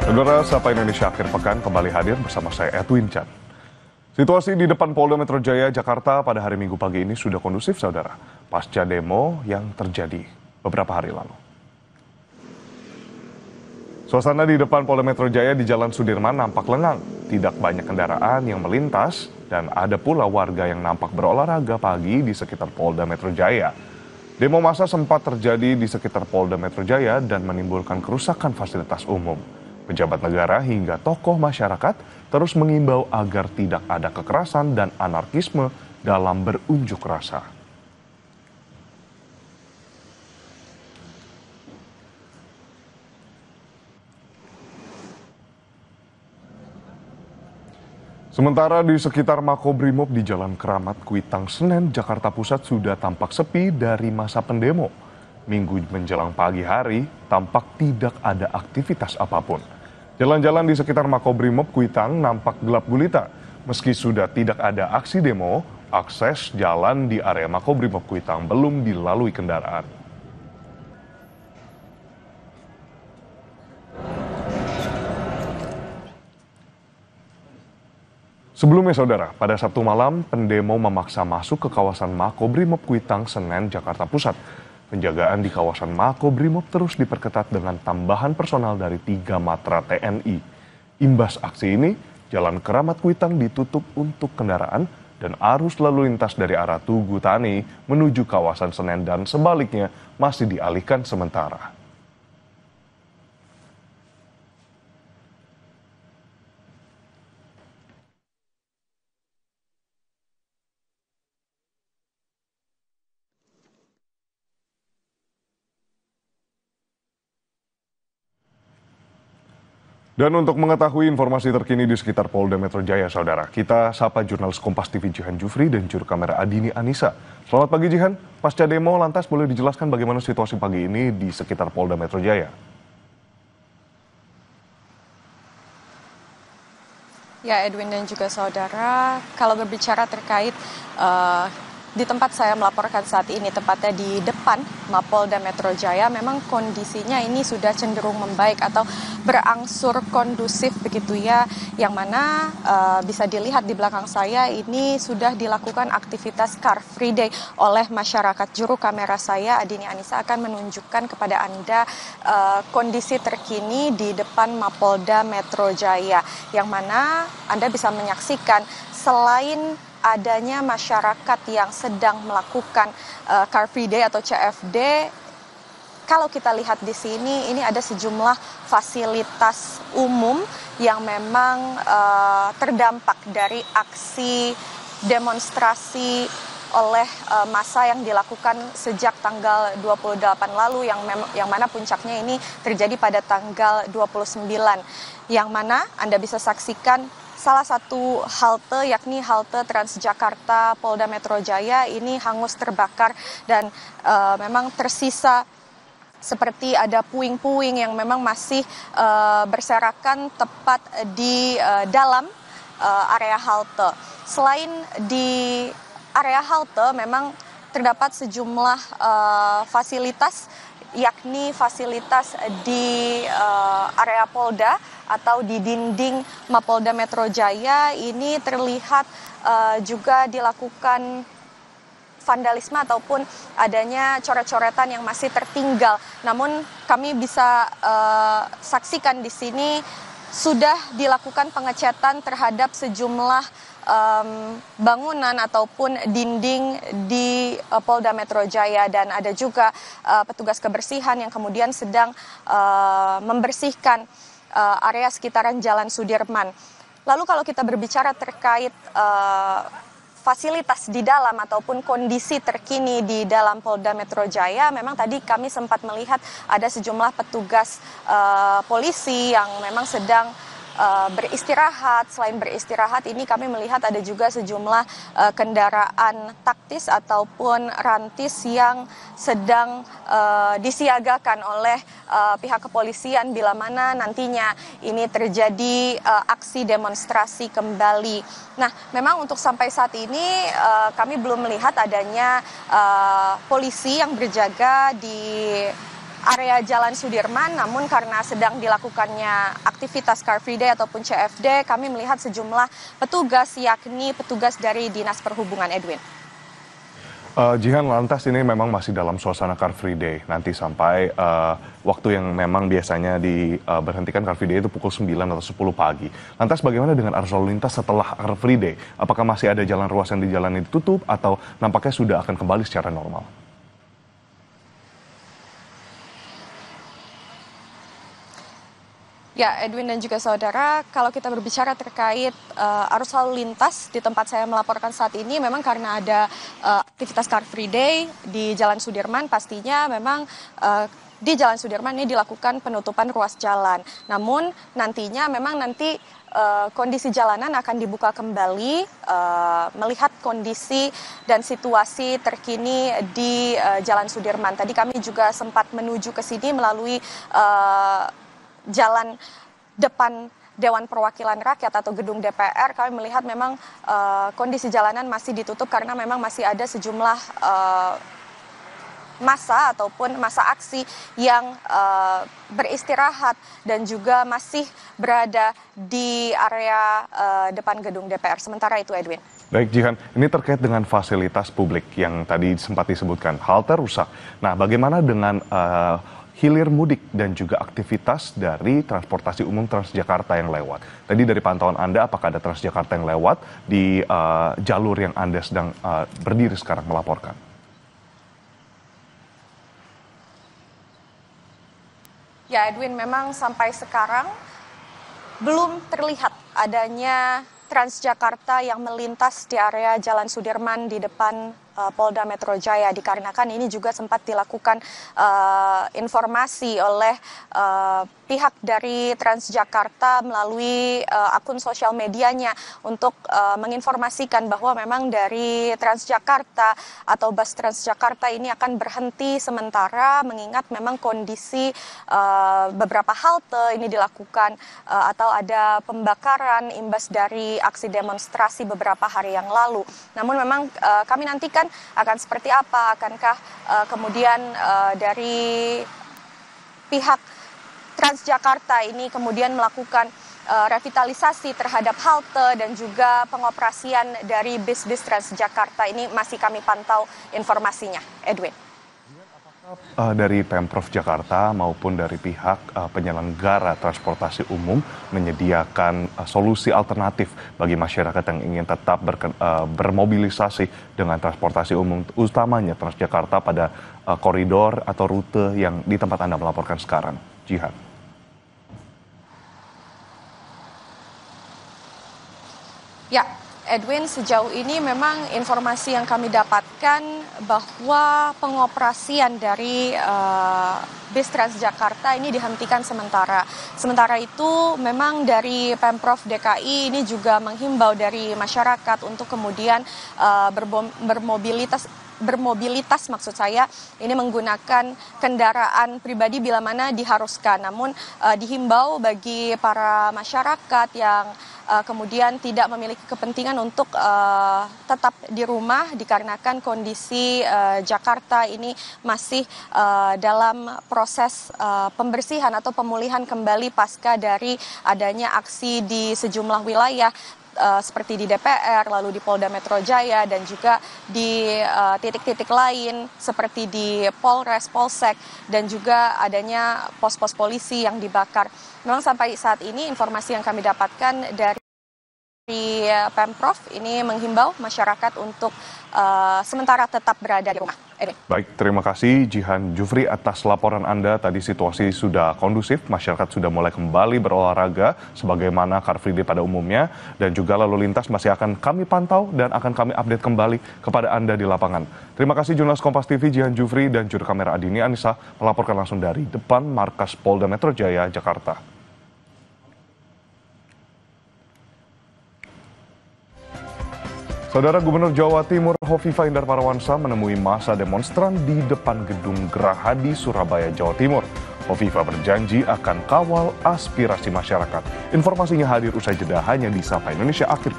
Saudara, Sapa Indonesia akhir pekan kembali hadir bersama saya Edwin Chan. Situasi di depan Polda Metro Jaya, Jakarta pada hari Minggu pagi ini sudah kondusif, saudara, pasca demo yang terjadi beberapa hari lalu. Suasana di depan Polda Metro Jaya di Jalan Sudirman nampak lengang, tidak banyak kendaraan yang melintas, dan ada pula warga yang nampak berolahraga pagi di sekitar Polda Metro Jaya. Demo massa sempat terjadi di sekitar Polda Metro Jaya dan menimbulkan kerusakan fasilitas umum. Pejabat negara hingga tokoh masyarakat terus mengimbau agar tidak ada kekerasan dan anarkisme dalam berunjuk rasa. Sementara di sekitar Makobrimob di Jalan Keramat, Kuitang, Senen, Jakarta Pusat sudah tampak sepi dari masa pendemo. Minggu menjelang pagi hari, tampak tidak ada aktivitas apapun. Jalan-jalan di sekitar Makobrimob Kuitang nampak gelap gulita. Meski sudah tidak ada aksi demo, akses jalan di area Makobrimob Kuitang belum dilalui kendaraan. Sebelumnya, saudara, pada Sabtu malam, pendemo memaksa masuk ke kawasan Makobrimob Kuitang, Senen, Jakarta Pusat. Penjagaan di kawasan Makobrimob terus diperketat dengan tambahan personal dari 3 matra TNI. Imbas aksi ini, Jalan Keramat Kuitang ditutup untuk kendaraan dan arus lalu lintas dari arah Tugu Tani menuju kawasan Senen dan sebaliknya masih dialihkan sementara. Dan untuk mengetahui informasi terkini di sekitar Polda Metro Jaya, saudara, kita sapa jurnalis Kompas TV Jihan Jufri dan juru kamera Adini Anissa. Selamat pagi Jihan, pasca demo lantas boleh dijelaskan bagaimana situasi pagi ini di sekitar Polda Metro Jaya? Ya, Edwin dan juga saudara, kalau berbicara terkait di tempat saya melaporkan saat ini, tepatnya di depan Mapolda Metro Jaya, memang kondisinya ini sudah cenderung membaik atau berangsur kondusif begitu ya, yang mana bisa dilihat di belakang saya ini sudah dilakukan aktivitas Car Free Day oleh masyarakat. Juru kamera saya Adini Anissa akan menunjukkan kepada Anda kondisi terkini di depan Mapolda Metro Jaya, yang mana Anda bisa menyaksikan selain adanya masyarakat yang sedang melakukan Car Free Day atau CFD, kalau kita lihat di sini, ini ada sejumlah fasilitas umum yang memang terdampak dari aksi demonstrasi oleh massa yang dilakukan sejak tanggal 28 lalu, yang mana puncaknya ini terjadi pada tanggal 29, yang mana Anda bisa saksikan salah satu halte, yakni halte Transjakarta Polda Metro Jaya ini hangus terbakar dan memang tersisa seperti ada puing-puing yang memang masih berserakan tepat di dalam area halte. Selain di area halte, memang terdapat sejumlah fasilitas, yakni fasilitas di area Polda atau di dinding Mapolda Metro Jaya ini terlihat juga dilakukan vandalisme ataupun adanya coret-coretan yang masih tertinggal. Namun kami bisa saksikan di sini sudah dilakukan pengecatan terhadap sejumlah bangunan ataupun dinding di Polda Metro Jaya, dan ada juga petugas kebersihan yang kemudian sedang membersihkan area sekitaran Jalan Sudirman. Lalu kalau kita berbicara terkait fasilitas di dalam ataupun kondisi terkini di dalam Polda Metro Jaya, memang tadi kami sempat melihat ada sejumlah petugas polisi yang memang sedang beristirahat. Selain beristirahat ini kami melihat ada juga sejumlah kendaraan taktis ataupun rantis yang sedang disiagakan oleh pihak kepolisian bila mana nantinya ini terjadi aksi demonstrasi kembali. Nah, memang untuk sampai saat ini kami belum melihat adanya polisi yang berjaga di area Jalan Sudirman, namun karena sedang dilakukannya aktivitas Car Free Day ataupun CFD, kami melihat sejumlah petugas, yakni petugas dari Dinas Perhubungan, Edwin. Jihan, lantas ini memang masih dalam suasana Car Free Day nanti sampai waktu yang memang biasanya diberhentikan Car Free Day itu pukul 9 atau 10 pagi. Lantas bagaimana dengan arus lalu lintas setelah Car Free Day? Apakah masih ada jalan ruas yang di jalan ini ditutup atau nampaknya sudah akan kembali secara normal? Ya, Edwin dan juga saudara, kalau kita berbicara terkait arus lalu lintas di tempat saya melaporkan saat ini, memang karena ada aktivitas Car Free Day di Jalan Sudirman, pastinya memang di Jalan Sudirman ini dilakukan penutupan ruas jalan. Namun nantinya memang nanti kondisi jalanan akan dibuka kembali, melihat kondisi dan situasi terkini di Jalan Sudirman. Tadi kami juga sempat menuju ke sini melalui jalan depan Dewan Perwakilan Rakyat atau gedung DPR. Kami melihat memang kondisi jalanan masih ditutup karena memang masih ada sejumlah massa ataupun massa aksi yang beristirahat dan juga masih berada di area depan gedung DPR. Sementara itu, Edwin. Baik, Jihan, ini terkait dengan fasilitas publik yang tadi sempat disebutkan, halte rusak. Nah, bagaimana dengan hilir mudik dan juga aktivitas dari transportasi umum Transjakarta yang lewat? Tadi dari pantauan Anda, apakah ada Transjakarta yang lewat di jalur yang Anda sedang berdiri sekarang melaporkan? Ya, Edwin, memang sampai sekarang belum terlihat adanya Transjakarta yang melintas di area Jalan Sudirman di depan Polda Metro Jaya, dikarenakan ini juga sempat dilakukan informasi oleh pihak dari Transjakarta melalui akun sosial medianya untuk menginformasikan bahwa memang dari Transjakarta atau bus Transjakarta ini akan berhenti sementara, mengingat memang kondisi beberapa halte ini dilakukan atau ada pembakaran imbas dari aksi demonstrasi beberapa hari yang lalu. Namun memang kami nantikan akan seperti apa, akankah kemudian dari pihak Transjakarta ini kemudian melakukan revitalisasi terhadap halte dan juga pengoperasian dari bis-bis Transjakarta ini masih kami pantau informasinya, Edwin. Dari Pemprov Jakarta maupun dari pihak penyelenggara transportasi umum menyediakan solusi alternatif bagi masyarakat yang ingin tetap bermobilisasi dengan transportasi umum, utamanya Transjakarta pada koridor atau rute yang di tempat Anda melaporkan sekarang, Jihan. Ya, Edwin, sejauh ini memang informasi yang kami dapatkan bahwa pengoperasian dari bis Transjakarta ini dihentikan sementara. Sementara itu memang dari Pemprov DKI ini juga menghimbau dari masyarakat untuk kemudian bermobilitas maksud saya ini menggunakan kendaraan pribadi bila mana diharuskan. Namun dihimbau bagi para masyarakat yang kemudian tidak memiliki kepentingan untuk tetap di rumah dikarenakan kondisi Jakarta ini masih dalam proses pembersihan atau pemulihan kembali pasca dari adanya aksi di sejumlah wilayah seperti di DPR, lalu di Polda Metro Jaya dan juga di titik-titik lain seperti di Polres, Polsek dan juga adanya pos-pos polisi yang dibakar. Memang sampai saat ini informasi yang kami dapatkan dari Pemprov ini menghimbau masyarakat untuk sementara tetap berada di rumah. Baik, terima kasih Jihan Jufri atas laporan Anda. Tadi situasi sudah kondusif, masyarakat sudah mulai kembali berolahraga sebagaimana Car Free Day pada umumnya, dan juga lalu lintas masih akan kami pantau dan akan kami update kembali kepada Anda di lapangan. Terima kasih jurnalis Kompas TV Jihan Jufri dan juru kamera Adini Anissa melaporkan langsung dari depan markas Polda Metro Jaya, Jakarta. Saudara Gubernur Jawa Timur Hovifah Indar Parawansa menemui massa demonstran di depan gedung Gerahadi, Surabaya, Jawa Timur. Hovifah berjanji akan kawal aspirasi masyarakat. Informasinya hadir usai jeda hanya di Sapa Indonesia Akhir